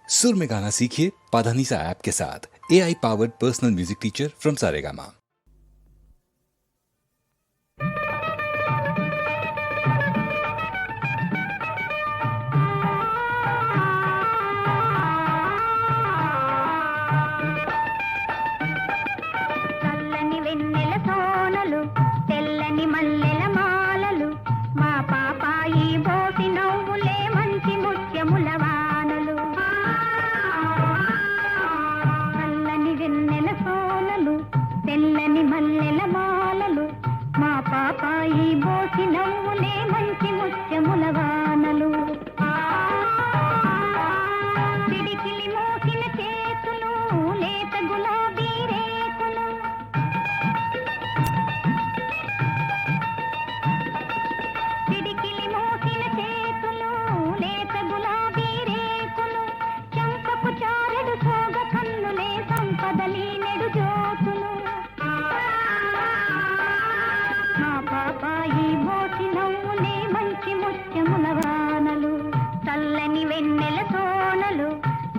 सुर में गाना सीखिए पाधानीसा ऐप के साथ। AI powered personal music teacher from Saregama. చల్లని వెన్నెల సోనలు తెల్లని మల్లెల మాలలు మా పాపాయి బోసి నవ్వులే మంచి ముత్యముల వానలు. చల్లని వెన్నెల సోనలు తెల్లని మల్లెల మాలలు మా పాపాయి బోసి నవ్వులే మంచి ముత్యముల వానలు. పిడికిలి మోసిన చేతులు లేత గులాబీ రేకులు పిడికిలి మోసిన చేతులు లేత గులాబీ రేకులు చంపకు చారడు సోగ కన్నులే సంపదలి నెడు జ్యోతులు. మా పాపాయి బోసి నవ్వులే మంచి ముత్యముల వానలు. చల్లని వెన్నెల సోనలు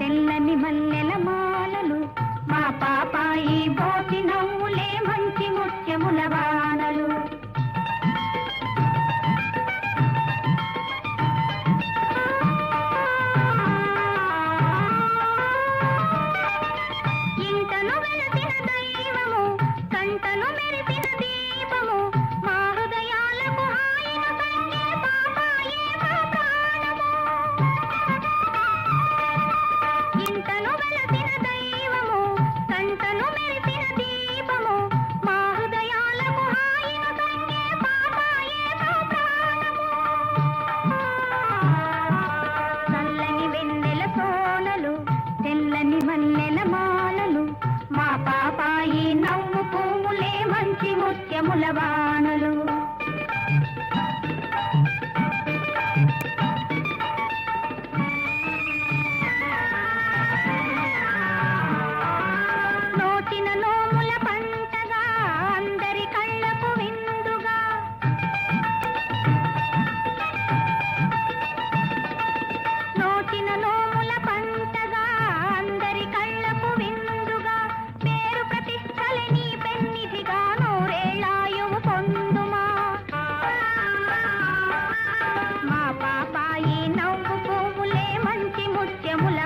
తెల్లని మల్లెల మాలలు మా పాపాయి బోసి నవ్వులే మంచి ముత్యముల వానలు. ఇంటను వెలసిన దైవము కంటను మెరిసిన దీపము మా హృదయాలకు హాయిను సంగే పాపాయే మా ప్రాణము. ఇంటను వెలసిన దైవము కంటను మెరిసిన దీపము మా హృదయాలకు హాయిను సంగే పాపాయే మా ప్రాణము. చల్లని వెన్నెల సోనలు తెల్లని మల్లెల మాలలు మా పాపాయి నవ్వు పువ్వులే మంచి ముత్యముల వానలు. నోచిన నోముల పంటగా అందరి కళ్ళకు విందుగా నోచిన నోముల పంటగా అందరి కళ్ళకు విందుగా పేరు ప్రతిష్టలే నీ పెన్నిధిగా నూరేళ్ళాయువు పొందుమా. మా పాపాయి నవ్వు పువ్వులే మంచి ముత్యముల